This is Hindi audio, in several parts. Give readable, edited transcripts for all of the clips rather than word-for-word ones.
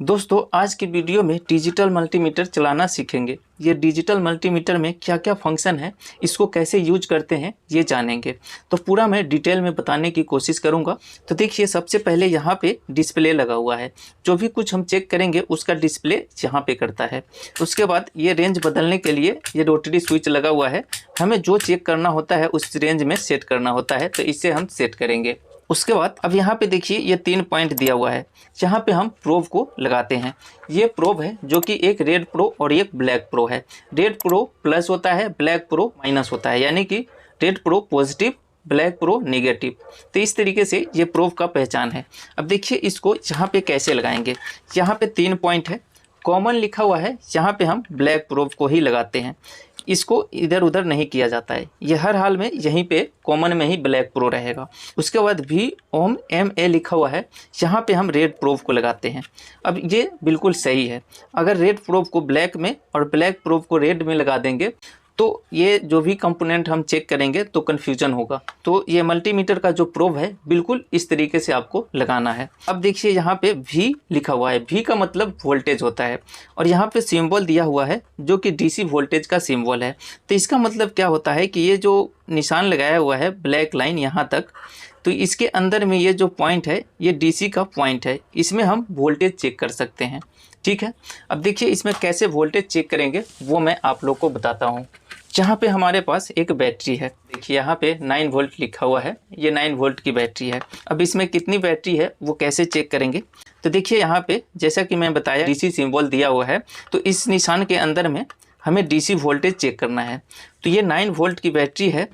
दोस्तों आज की वीडियो में डिजिटल मल्टीमीटर चलाना सीखेंगे। ये डिजिटल मल्टीमीटर में क्या क्या फंक्शन है, इसको कैसे यूज करते हैं ये जानेंगे। तो पूरा मैं डिटेल में बताने की कोशिश करूंगा। तो देखिए सबसे पहले यहाँ पे डिस्प्ले लगा हुआ है, जो भी कुछ हम चेक करेंगे उसका डिस्प्ले यहाँ पे करता है। उसके बाद ये रेंज बदलने के लिए ये रोटरी स्विच लगा हुआ है, हमें जो चेक करना होता है उस रेंज में सेट करना होता है, तो इससे हम सेट करेंगे। उसके बाद अब यहाँ पे देखिए ये 3 पॉइंट दिया हुआ है, जहाँ पे हम प्रोब को लगाते हैं। ये प्रोब है जो कि एक रेड प्रो और एक ब्लैक प्रो है। रेड प्रो प्लस होता है, ब्लैक प्रो माइनस होता है, यानी कि red pro positive, black pro negative. तो इस तरीके से ये प्रोब का पहचान है। अब देखिए इसको यहाँ पे कैसे लगाएंगे। यहाँ पे 3 पॉइंट है, कॉमन लिखा हुआ है, यहाँ पे हम ब्लैक प्रोब को ही लगाते हैं। इसको इधर उधर नहीं किया जाता है, ये हर हाल में यहीं पे कॉमन में ही ब्लैक प्रो रहेगा। उसके बाद वी ओम एम ए लिखा हुआ है, यहाँ पे हम रेड प्रोब को लगाते हैं। अब ये बिल्कुल सही है, अगर रेड प्रोब को ब्लैक में और ब्लैक प्रोब को रेड में लगा देंगे तो ये जो भी कंपोनेंट हम चेक करेंगे तो कन्फ्यूजन होगा। तो ये मल्टीमीटर का जो प्रोब है बिल्कुल इस तरीके से आपको लगाना है। अब देखिए यहाँ पे V लिखा हुआ है, V का मतलब वोल्टेज होता है, और यहाँ पे सिंबल दिया हुआ है जो कि DC वोल्टेज का सिंबल है। तो इसका मतलब क्या होता है कि ये जो निशान लगाया हुआ है ब्लैक लाइन यहाँ तक, तो इसके अंदर में ये जो पॉइंट है ये DC का पॉइंट है, इसमें हम वोल्टेज चेक कर सकते हैं। ठीक है, अब देखिए इसमें कैसे वोल्टेज चेक करेंगे वो मैं आप लोग को बताता हूँ। जहाँ पे हमारे पास एक बैटरी है, देखिए यहाँ पे 9 वोल्ट लिखा हुआ है, ये 9 वोल्ट की बैटरी है। अब इसमें कितनी बैटरी है वो कैसे चेक करेंगे। तो देखिए यहाँ पे जैसा कि मैं बताया DC सिंबल दिया हुआ है, तो इस निशान के अंदर में हमें DC वोल्टेज चेक करना है। तो ये 9 वोल्ट की बैटरी है,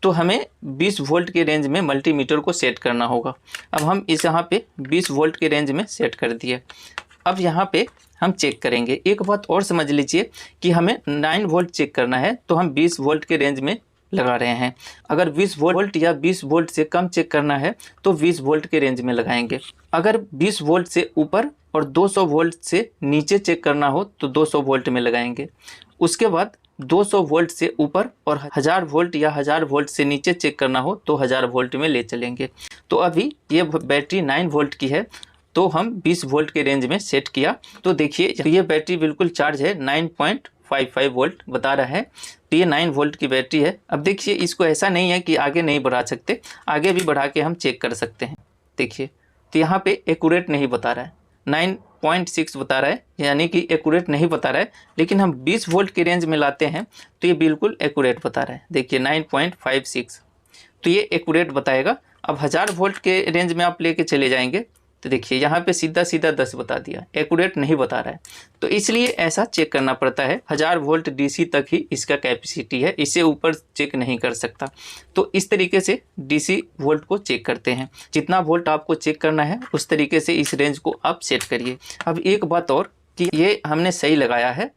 तो हमें 20 वोल्ट के रेंज में मल्टीमीटर को सेट करना होगा। अब हम इस यहाँ पे 20 वोल्ट के रेंज में सेट कर दिए। अब यहाँ पे हम चेक करेंगे। एक बात और समझ लीजिए कि हमें 9 वोल्ट चेक करना है, तो हम 20 वोल्ट के रेंज में लगा रहे हैं। अगर 20 वोल्ट या 20 वोल्ट से कम चेक करना है तो 20 वोल्ट के रेंज में लगाएंगे। अगर 20 वोल्ट से ऊपर और 200 वोल्ट से नीचे चेक करना हो तो 200 वोल्ट में लगाएंगे। उसके बाद 200 वोल्ट से ऊपर और 1000 वोल्ट या 1000 वोल्ट से नीचे चेक करना हो तो 1000 वोल्ट में ले चलेंगे। तो अभी ये बैटरी 9 वोल्ट की है, तो हम 20 वोल्ट के रेंज में सेट किया। तो देखिए ये बैटरी बिल्कुल चार्ज है, 9.55 वोल्ट बता रहा है। तो ये 9 वोल्ट की बैटरी है। अब देखिए इसको ऐसा नहीं है कि आगे नहीं बढ़ा सकते, आगे भी बढ़ा के हम चेक कर सकते हैं। देखिए तो यहाँ पे एक्यूरेट नहीं बता रहा है, 9.6 बता रहा है, यानी कि एक्यूरेट नहीं बता रहा है। लेकिन हम 20 वोल्ट के रेंज में लाते हैं तो ये बिल्कुल एक्यूरेट बता रहा है। देखिए 9.56, तो ये एक्यूरेट बताएगा। अब 1000 वोल्ट के रेंज में आप लेके चले जाएंगे तो देखिए यहाँ पे सीधा सीधा 10 बता दिया, एक्यूरेट नहीं बता रहा है। तो इसलिए ऐसा चेक करना पड़ता है। 1000 वोल्ट DC तक ही इसका कैपेसिटी है, इससे ऊपर चेक नहीं कर सकता। तो इस तरीके से DC वोल्ट को चेक करते हैं। जितना वोल्ट आपको चेक करना है उस तरीके से इस रेंज को आप सेट करिए। अब एक बात और कि ये हमने सही लगाया है,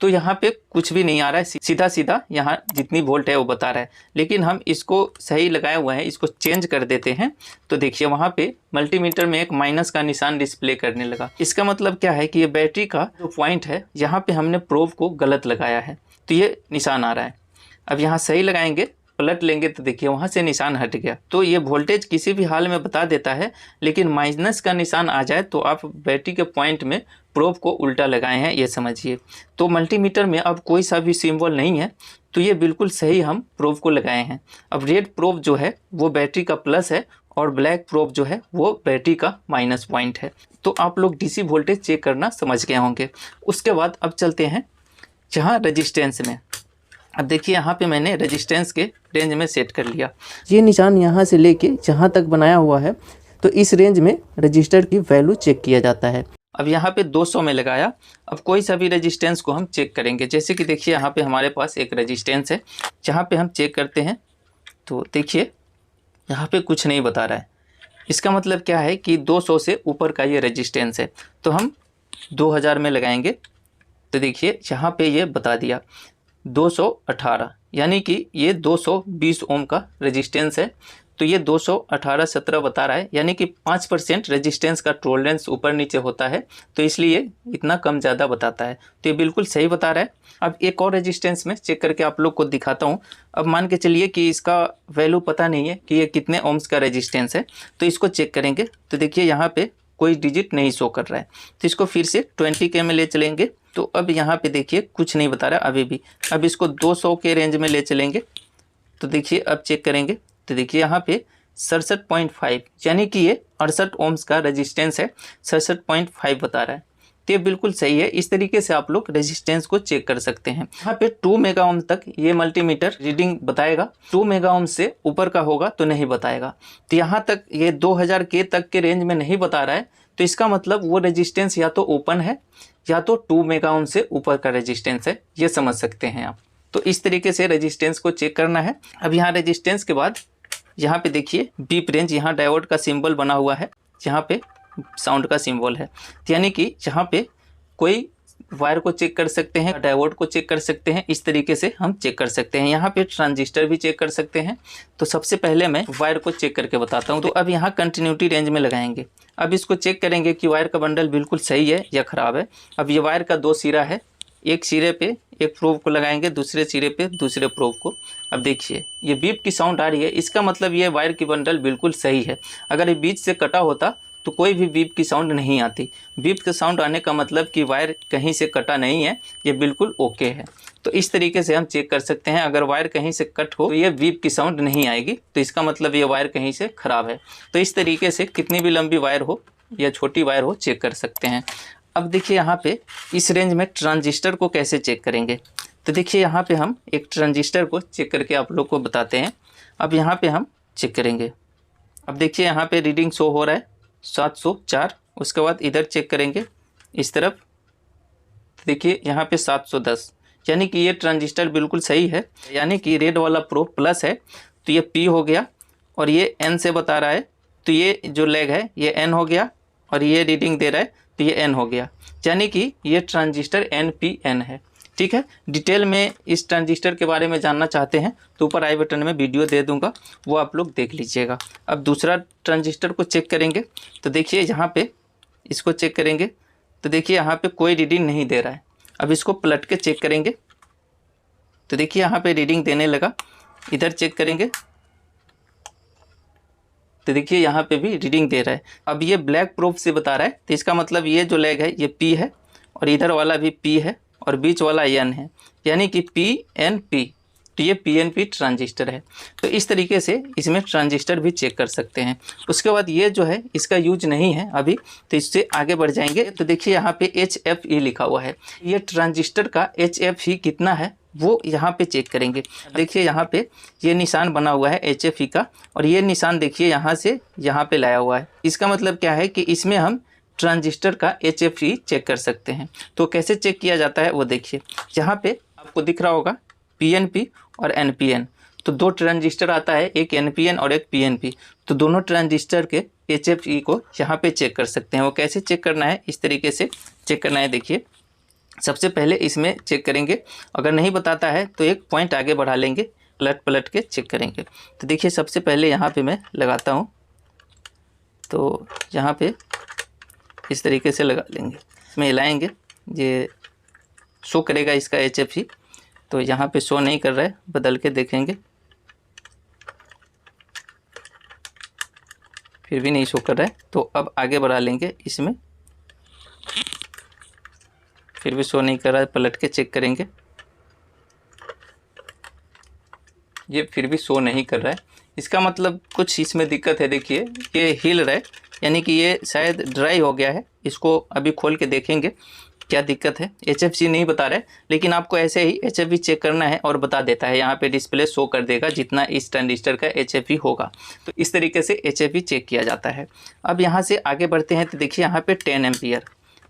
तो यहाँ पे कुछ भी नहीं आ रहा है, सीधा सीधा यहाँ जितनी वोल्ट है वो बता रहा है। लेकिन हम इसको सही लगाए हुए हैं, इसको चेंज कर देते हैं। तो देखिए वहाँ पे मल्टीमीटर में एक माइनस का निशान डिस्प्ले करने लगा। इसका मतलब क्या है कि ये बैटरी का जो पॉइंट है यहाँ पे हमने प्रोब को गलत लगाया है, तो ये निशान आ रहा है। अब यहाँ सही लगाएंगे, पलट लेंगे तो देखिए वहाँ से निशान हट गया। तो ये वोल्टेज किसी भी हाल में बता देता है, लेकिन माइनस का निशान आ जाए तो आप बैटरी के पॉइंट में प्रोब को उल्टा लगाए हैं, ये समझिए। तो मल्टीमीटर में अब कोई सा भी सिंबल नहीं है, तो ये बिल्कुल सही हम प्रोब को लगाए हैं। अब रेड प्रोब जो है वो बैटरी का प्लस है और ब्लैक प्रोब जो है वो बैटरी का माइनस पॉइंट है। तो आप लोग DC वोल्टेज चेक करना समझ गए होंगे। उसके बाद अब चलते हैं जहाँ रजिस्टेंस में। अब देखिए यहाँ पे मैंने रेजिस्टेंस के रेंज में सेट कर लिया। ये निशान यहाँ से लेके जहाँ तक बनाया हुआ है, तो इस रेंज में रजिस्टर की वैल्यू चेक किया जाता है। अब यहाँ पे 200 में लगाया। अब कोई सा भी रेजिस्टेंस को हम चेक करेंगे, जैसे कि देखिए यहाँ पे हमारे पास एक रेजिस्टेंस है, जहाँ पे हम चेक करते हैं तो देखिए यहाँ पे कुछ नहीं बता रहा है। इसका मतलब क्या है कि 200 से ऊपर का ये रेजिस्टेंस है, तो हम 2000 में लगाएंगे। तो देखिए यहाँ पे ये बता दिया 218, यानी कि ये 220 ओम का रेजिस्टेंस है। तो ये 218/17 बता रहा है, यानी कि 5% रेजिस्टेंस का टॉलरेंस ऊपर नीचे होता है, तो इसलिए इतना कम ज़्यादा बताता है। तो ये बिल्कुल सही बता रहा है। अब एक और रेजिस्टेंस में चेक करके आप लोग को दिखाता हूँ। अब मान के चलिए कि इसका वैल्यू पता नहीं है कि ये कितने ओम्स का रेजिस्टेंस है, तो इसको चेक करेंगे। तो देखिए यहाँ पे कोई डिजिट नहीं शो कर रहा है। तो इसको फिर से 20K में ले चलेंगे। तो अब यहाँ पे देखिए कुछ नहीं बता रहा अभी भी। अब इसको 200 के रेंज में ले चलेंगे। तो देखिए अब चेक करेंगे तो देखिए यहाँ पे 67.5 यानी कि ये 68 ओम्स का रेजिस्टेंस है, 67.5 बता रहा है। तो ये बिल्कुल सही है। इस तरीके से आप लोग रेजिस्टेंस को चेक कर सकते हैं। यहाँ पे 2 मेगा ओम तक ये मल्टीमीटर रीडिंग बताएगा, 2 मेगा ओम से ऊपर का होगा तो नहीं बताएगा। तो यहाँ तक ये 2000 के तक के रेंज में नहीं बता रहा है, तो इसका मतलब वो रेजिस्टेंस या तो ओपन है या तो 2 मेगा ओम से ऊपर का रेजिस्टेंस है, ये समझ सकते हैं आप। तो इस तरीके से रेजिस्टेंस को चेक करना है। अब यहाँ रेजिस्टेंस के बाद यहाँ पे देखिए बीप रेंज, यहाँ डायोड का सिंबल बना हुआ है, यहाँ पे साउंड का सिंबल है। यानी कि यहाँ पे कोई वायर को चेक कर सकते हैं, डायोड को चेक कर सकते हैं, इस तरीके से हम चेक कर सकते हैं। यहाँ पे ट्रांजिस्टर भी चेक कर सकते हैं। तो सबसे पहले मैं वायर को चेक करके बताता हूँ। तो अब यहाँ कंटिन्यूटी रेंज में लगाएंगे। अब इसको चेक करेंगे कि वायर का बंडल बिल्कुल सही है या ख़राब है। अब ये वायर का 2 सिरा है, एक सिरे पे एक प्रोब को लगाएंगे, दूसरे सिरे पे दूसरे प्रोब को। अब देखिए ये बीप की साउंड आ रही है, इसका मतलब ये वायर की बंडल बिल्कुल सही है। अगर ये बीच से कटा होता तो कोई भी बीप की साउंड नहीं आती। बीप का साउंड आने का मतलब कि वायर कहीं से कटा नहीं है, ये बिल्कुल ओके है। तो इस तरीके से हम चेक कर सकते हैं। अगर वायर कहीं से कट हो तो ये बीप की साउंड नहीं आएगी, तो इसका मतलब ये वायर कहीं से ख़राब है। तो इस तरीके से कितनी भी लंबी वायर हो या छोटी वायर हो चेक कर सकते हैं। अब देखिए यहाँ पे इस रेंज में ट्रांजिस्टर को कैसे चेक करेंगे। तो देखिए यहाँ पे हम एक ट्रांजिस्टर को चेक करके आप लोग को बताते हैं। अब यहाँ पे हम चेक करेंगे। अब देखिए यहाँ पे रीडिंग शो हो रहा है 704। उसके बाद इधर चेक करेंगे इस तरफ, देखिए यहाँ पे 710, यानी कि ये ट्रांजिस्टर बिल्कुल सही है। यानी कि रेड वाला प्रोब प्लस है तो ये P हो गया, और ये N से बता रहा है तो ये जो लेग है ये N हो गया, और ये रीडिंग दे रहा है तो ये N हो गया। यानी कि ये ट्रांजिस्टर NPN है। ठीक है, डिटेल में इस ट्रांजिस्टर के बारे में जानना चाहते हैं तो ऊपर आई बटन में वीडियो दे दूंगा, वो आप लोग देख लीजिएगा। अब दूसरा ट्रांजिस्टर को चेक करेंगे। तो देखिए यहाँ पे इसको चेक करेंगे तो देखिए यहाँ पे कोई रीडिंग नहीं दे रहा है। अब इसको पलट के चेक करेंगे तो देखिए यहाँ पे रीडिंग देने लगा। इधर चेक करेंगे तो देखिए यहाँ पे भी रीडिंग दे रहा है। अब ये ब्लैक प्रोब से बता रहा है, तो इसका मतलब ये जो लेग है ये P है, और इधर वाला भी P है, और बीच वाला N है, यानी कि PNP। तो ये PNP ट्रांजिस्टर है। तो इस तरीके से इसमें ट्रांजिस्टर भी चेक कर सकते हैं। उसके बाद ये जो है इसका यूज नहीं है अभी, तो इससे आगे बढ़ जाएंगे। तो देखिए यहाँ पे HFE लिखा हुआ है, ये ट्रांजिस्टर का HFE कितना है वो यहाँ पे चेक करेंगे। देखिए यहाँ पे ये निशान बना हुआ है HFE का, और ये निशान देखिए यहाँ से यहाँ पे लाया हुआ है। इसका मतलब क्या है कि इसमें हम ट्रांजिस्टर का HFE चेक कर सकते हैं। तो कैसे चेक किया जाता है वो देखिए, यहाँ पे आपको दिख रहा होगा PNP और NPN। तो 2 ट्रांजिस्टर आता है, एक NPN और एक PNP। तो दोनों ट्रांजिस्टर के HFE को यहाँ पे चेक कर सकते हैं। वो कैसे चेक करना है, इस तरीके से चेक करना है। देखिए सबसे पहले इसमें चेक करेंगे, अगर नहीं बताता है तो एक पॉइंट आगे बढ़ा लेंगे, पलट पलट के चेक करेंगे। तो देखिए सबसे पहले यहाँ पे मैं लगाता हूँ, तो यहाँ पे इस तरीके से लगा लेंगे, इसमें हिलाएंगे, ये शो करेगा इसका HFE। तो यहाँ पे शो नहीं कर रहा है, बदल के देखेंगे, फिर भी नहीं शो कर रहा है। तो अब आगे बढ़ा लेंगे इसमें, फिर भी शो नहीं कर रहा है, पलट के चेक करेंगे, ये फिर भी शो नहीं कर रहा है। इसका मतलब कुछ इसमें दिक्कत है। देखिए ये हिल रहा है, यानी कि ये शायद ड्राई हो गया है। इसको अभी खोल के देखेंगे क्या दिक्कत है। HFE नहीं बता रहा है, लेकिन आपको ऐसे ही HFE चेक करना है और बता देता है। यहाँ पे डिस्प्ले शो कर देगा जितना इस ट्रांजिस्टर का HFE होगा। तो इस तरीके से HFE चेक किया जाता है। अब यहाँ से आगे बढ़ते हैं तो देखिए यहाँ पे 10 एम्पियर।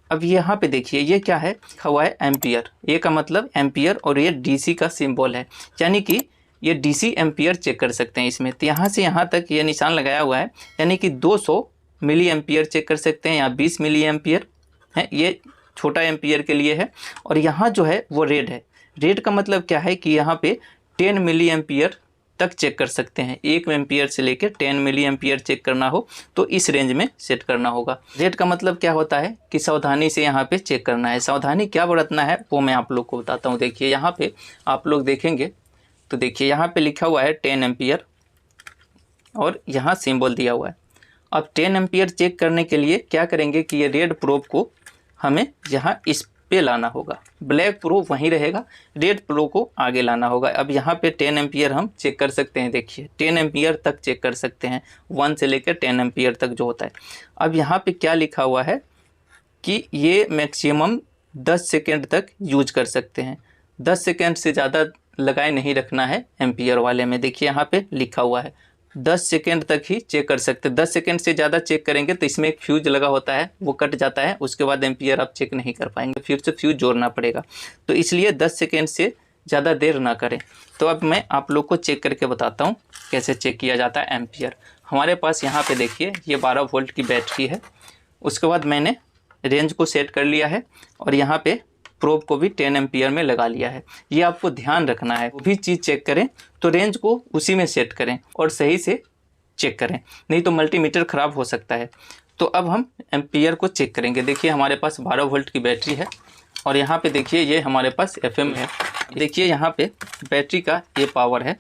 अब यहाँ पे देखिए ये क्या है, लिखा हुआ है एम्पियर। ये का मतलब एम्पियर, और ये DC का सिंबल है, यानी कि ये DC एम्पियर चेक कर सकते हैं इसमें। तो यहाँ से यहाँ तक ये निशान लगाया हुआ है, यानी कि 200 मिली एम्पियर चेक कर सकते हैं, या 20 मिली एम्पियर है, ये छोटा एम्पियर के लिए है। और यहाँ जो है वो रेड है। रेड का मतलब क्या है कि यहाँ पे 10 मिली एम्पियर तक चेक कर सकते हैं। 1 एम्पियर से लेकर 10 मिली एम्पियर चेक करना हो तो इस रेंज में सेट करना होगा। रेड का मतलब क्या होता है कि सावधानी से यहाँ पे चेक करना है। सावधानी क्या बरतना है वो मैं आप लोग को बताता हूँ। देखिए यहाँ पे आप लोग देखेंगे तो देखिए यहाँ पे लिखा हुआ है 10 एम्पियर, और यहाँ सिंबल दिया हुआ है। अब 10 एम्पियर चेक करने के लिए क्या करेंगे कि ये रेड प्रोब को हमें यहाँ इस पे लाना होगा, ब्लैक प्रोब वहीं रहेगा, रेड प्रोब को आगे लाना होगा। अब यहाँ पे 10 एम्पियर हम चेक कर सकते हैं, देखिए 10 एम्पियर तक चेक कर सकते हैं, 1 से लेकर 10 एम्पियर तक जो होता है। अब यहाँ पे क्या लिखा हुआ है कि ये मैक्सिमम 10 सेकेंड तक यूज कर सकते हैं, 10 सेकेंड से ज़्यादा लगाए नहीं रखना है एम्पियर वाले में। देखिए यहाँ पे लिखा हुआ है 10 सेकेंड तक ही चेक कर सकते हैं। 10 सेकेंड से ज़्यादा चेक करेंगे तो इसमें एक फ्यूज लगा होता है, वो कट जाता है, उसके बाद एम्पियर आप चेक नहीं कर पाएंगे, फिर से फ्यूज जोड़ना पड़ेगा। तो इसलिए 10 सेकेंड से ज़्यादा देर ना करें। तो अब मैं आप लोग को चेक करके बताता हूँ कैसे चेक किया जाता है एम्पियर। हमारे पास यहाँ पे देखिए ये 12 वोल्ट की बैटरी है, उसके बाद मैंने रेंज को सेट कर लिया है और यहाँ पे प्रोब को भी 10 एम्पियर में लगा लिया है। ये आपको ध्यान रखना है, वो भी चीज़ चेक करें तो रेंज को उसी में सेट करें और सही से चेक करें, नहीं तो मल्टीमीटर ख़राब हो सकता है। तो अब हम एम्पियर को चेक करेंगे। देखिए हमारे पास 12 वोल्ट की बैटरी है और यहाँ पे देखिए ये हमारे पास FM है। देखिए यहाँ पे बैटरी का ये पावर है,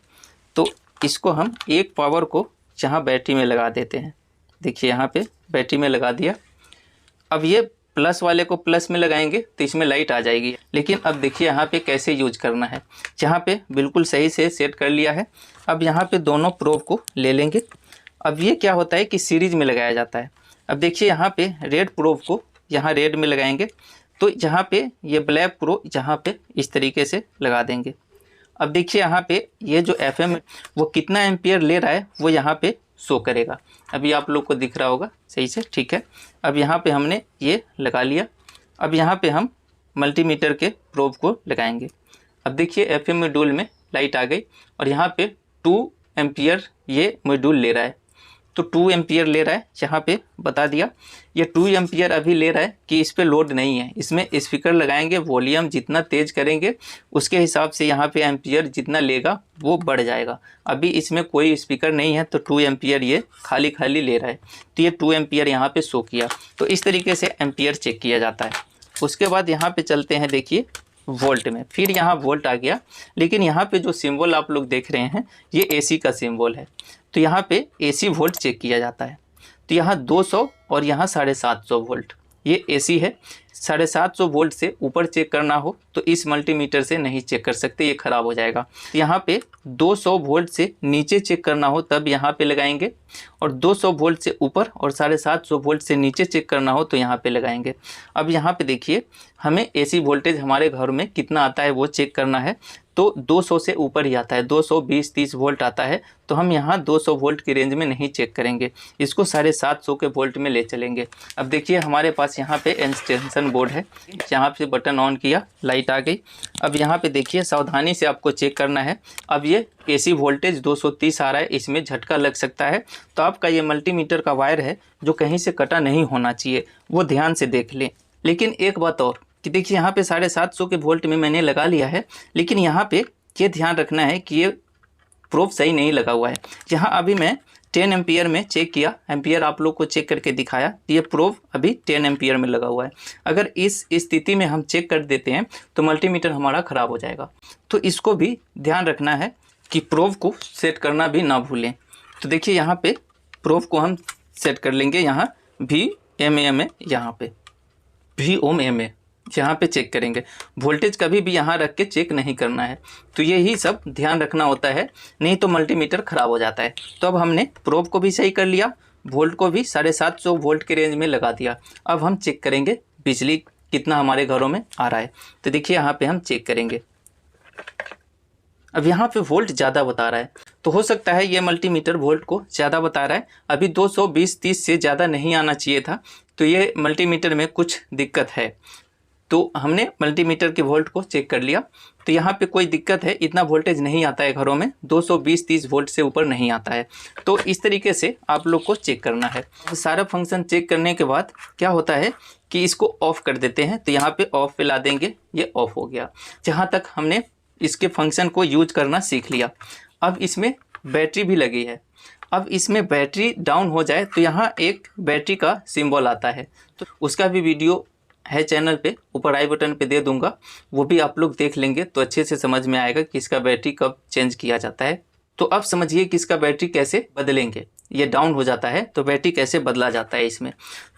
तो इसको हम एक पावर को यहाँ बैटरी में लगा देते हैं। देखिए यहाँ पे बैटरी में लगा दिया। अब ये प्लस वाले को प्लस में लगाएंगे तो इसमें लाइट आ जाएगी। लेकिन अब देखिए यहाँ पे कैसे यूज करना है, यहाँ पे बिल्कुल सही से सेट कर लिया है। अब यहाँ पे दोनों प्रोब को ले लेंगे। अब ये क्या होता है कि सीरीज में लगाया जाता है। अब देखिए यहाँ पे रेड प्रोब को यहाँ रेड में लगाएंगे तो यहाँ पे ये ब्लैक प्रोब यहाँ पे इस तरीके से लगा देंगे। अब देखिए यहाँ पे ये जो FM है वो कितना एम्पियर ले रहा है वो यहाँ पे शो करेगा। अभी आप लोग को दिख रहा होगा सही से, ठीक है। अब यहाँ पे हमने ये लगा लिया। अब यहाँ पे हम मल्टीमीटर के प्रोब को लगाएंगे। अब देखिए FM मॉड्यूल में लाइट आ गई और यहाँ पे 2 एम्पियर ये मॉड्यूल ले रहा है, तो 2 एम्पियर ले रहा है। यहाँ पे बता दिया ये 2 एम्पियर अभी ले रहा है कि इस पे लोड नहीं है। इसमें स्पीकर लगाएंगे, वॉल्यूम जितना तेज़ करेंगे उसके हिसाब से यहाँ पे एम्पियर जितना लेगा वो बढ़ जाएगा। अभी इसमें कोई स्पीकर नहीं है तो 2 एम्पियर ये खाली खाली ले रहा है, तो ये 2 एम्पियर यहाँ पे शो किया। तो इस तरीके से एम्पियर चेक किया जाता है। उसके बाद यहाँ पे चलते हैं देखिए वोल्ट में, फिर यहाँ वोल्ट आ गया। लेकिन यहाँ पे जो सिंबल आप लोग देख रहे हैं ये AC का सिंबल है, तो यहाँ पे AC वोल्ट चेक किया जाता है। तो यहाँ 200 और यहाँ 750 वोल्ट, ये AC है। 750 वोल्ट से ऊपर चेक करना हो तो इस मल्टीमीटर से नहीं चेक कर सकते, ये ख़राब हो जाएगा। तो यहाँ पे 200 वोल्ट से नीचे चेक करना हो तब यहाँ पे लगाएंगे, और 200 वोल्ट से ऊपर और 750 वोल्ट से नीचे चेक करना हो तो यहाँ पे लगाएंगे। अब यहाँ पे देखिए हमें AC वोल्टेज हमारे घर में कितना आता है वो चेक करना है, तो 200 से ऊपर ही आता है, 220-30 वोल्ट आता है। तो हम यहाँ 200 वोल्ट की रेंज में नहीं चेक करेंगे, इसको 750 के वोल्ट में ले चलेंगे। अब देखिए हमारे पास यहाँ पे एक्सटेंशन बोर्ड है, यहाँ पे बटन ऑन किया, लाइट आ गई। अब यहाँ पे देखिए सावधानी से आपको चेक करना है। अब ये AC वोल्टेज 230 आ रहा है, इसमें झटका लग सकता है, तो आपका ये मल्टीमीटर का वायर है जो कहीं से कटा नहीं होना चाहिए, वो ध्यान से देख लें। लेकिन एक बात और कि देखिए यहाँ पे 750 के वोल्ट में मैंने लगा लिया है, लेकिन यहाँ पे ये ध्यान रखना है कि ये प्रोब सही नहीं लगा हुआ है। यहाँ अभी मैं 10 एम्पियर में चेक किया, एम्पियर आप लोग को चेक करके दिखाया, ये प्रोब अभी 10 एम्पियर में लगा हुआ है। अगर इस स्थिति में हम चेक कर देते हैं तो मल्टीमीटर हमारा ख़राब हो जाएगा। तो इसको भी ध्यान रखना है कि प्रोब को सेट करना भी ना भूलें। तो देखिए यहाँ पे प्रोब को हम सेट कर लेंगे, यहाँ VMA यहाँ पे VOM यहाँ पे चेक करेंगे। वोल्टेज कभी भी यहाँ रख के चेक नहीं करना है, तो यही सब ध्यान रखना होता है, नहीं तो मल्टीमीटर ख़राब हो जाता है। तो अब हमने प्रोब को भी सही कर लिया, वोल्ट को भी 750 वोल्ट के रेंज में लगा दिया। अब हम चेक करेंगे बिजली कितना हमारे घरों में आ रहा है। तो देखिए यहाँ पे हम चेक करेंगे, अब यहाँ पे वोल्ट ज़्यादा बता रहा है, तो हो सकता है ये मल्टीमीटर वोल्ट को ज़्यादा बता रहा है। अभी 220-30 से ज़्यादा नहीं आना चाहिए था, तो ये मल्टीमीटर में कुछ दिक्कत है। तो हमने मल्टीमीटर के वोल्ट को चेक कर लिया, तो यहाँ पे कोई दिक्कत है, इतना वोल्टेज नहीं आता है घरों में, 220-30 वोल्ट से ऊपर नहीं आता है। तो इस तरीके से आप लोग को चेक करना है। सारा फंक्शन चेक करने के बाद क्या होता है कि इसको ऑफ़ कर देते हैं, तो यहाँ पे ऑफ़ पे ला देंगे, ये ऑफ़ हो गया। जहाँ तक हमने इसके फंक्शन को यूज करना सीख लिया। अब इसमें बैटरी भी लगी है, अब इसमें बैटरी डाउन हो जाए तो यहाँ एक बैटरी का सिंबल आता है, तो उसका भी वीडियो है चैनल पे, ऊपर आई बटन पे दे दूंगा, वो भी आप लोग देख लेंगे तो अच्छे से समझ में आएगा कि इसका बैटरी कब चेंज किया जाता है। तो अब समझिए कि इसका बैटरी कैसे बदलेंगे। ये डाउन हो जाता है तो बैटरी कैसे बदला जाता है इसमें,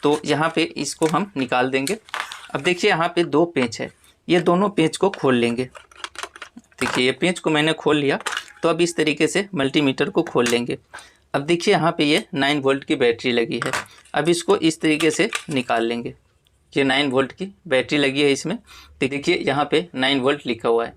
तो यहाँ पे इसको हम निकाल देंगे। अब देखिए यहाँ पे 2 पेंच है, ये दोनों पेंच को खोल लेंगे। देखिए ये पेंच को मैंने खोल लिया, तो अब इस तरीके से मल्टीमीटर को खोल लेंगे। अब देखिए यहाँ पे ये 9 वोल्ट की बैटरी लगी है, अब इसको इस तरीके से निकाल लेंगे। ये 9 वोल्ट की बैटरी लगी है इसमें, तो देखिए यहाँ पे 9 वोल्ट लिखा हुआ है,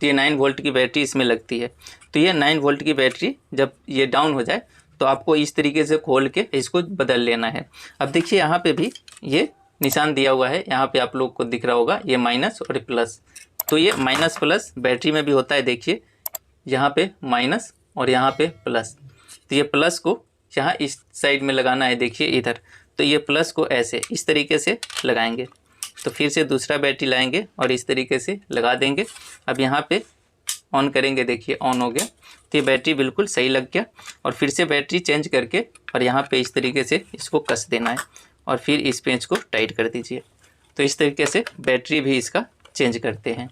तो ये 9 वोल्ट की बैटरी इसमें लगती है। तो ये 9 वोल्ट की बैटरी जब ये डाउन हो जाए तो आपको इस तरीके से खोल के इसको बदल लेना है। अब देखिए यहाँ पे भी ये निशान दिया हुआ है, यहाँ पे आप लोग को दिख रहा होगा ये माइनस और प्लस, तो ये माइनस प्लस बैटरी में भी होता है। देखिए यहाँ पे माइनस और यहाँ पे प्लस, तो ये प्लस को यहाँ इस साइड में लगाना है, देखिए इधर, तो ये प्लस को ऐसे इस तरीके से लगाएंगे। तो फिर से दूसरा बैटरी लाएंगे और इस तरीके से लगा देंगे। अब यहाँ पे ऑन करेंगे, देखिए ऑन हो गया, तो ये बैटरी बिल्कुल सही लग गया। और फिर से बैटरी चेंज करके और यहाँ पे इस तरीके से इसको कस देना है और फिर इस पेंच को टाइट कर दीजिए। तो इस तरीके से बैटरी भी इसका चेंज करते हैं।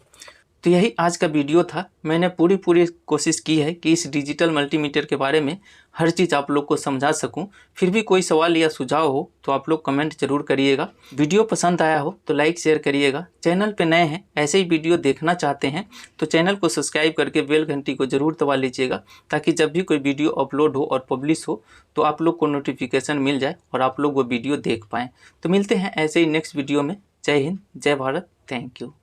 तो यही आज का वीडियो था। मैंने पूरी कोशिश की है कि इस डिजिटल मल्टीमीटर के बारे में हर चीज़ आप लोग को समझा सकूं। फिर भी कोई सवाल या सुझाव हो तो आप लोग कमेंट जरूर करिएगा। वीडियो पसंद आया हो तो लाइक शेयर करिएगा। चैनल पे नए हैं, ऐसे ही वीडियो देखना चाहते हैं तो चैनल को सब्सक्राइब करके बेल घंटी को ज़रूर दबा लीजिएगा, ताकि जब भी कोई वीडियो अपलोड हो और पब्लिश हो तो आप लोग को नोटिफिकेशन मिल जाए और आप लोग वो वीडियो देख पाएँ। तो मिलते हैं ऐसे ही नेक्स्ट वीडियो में। जय हिंद, जय भारत, थैंक यू।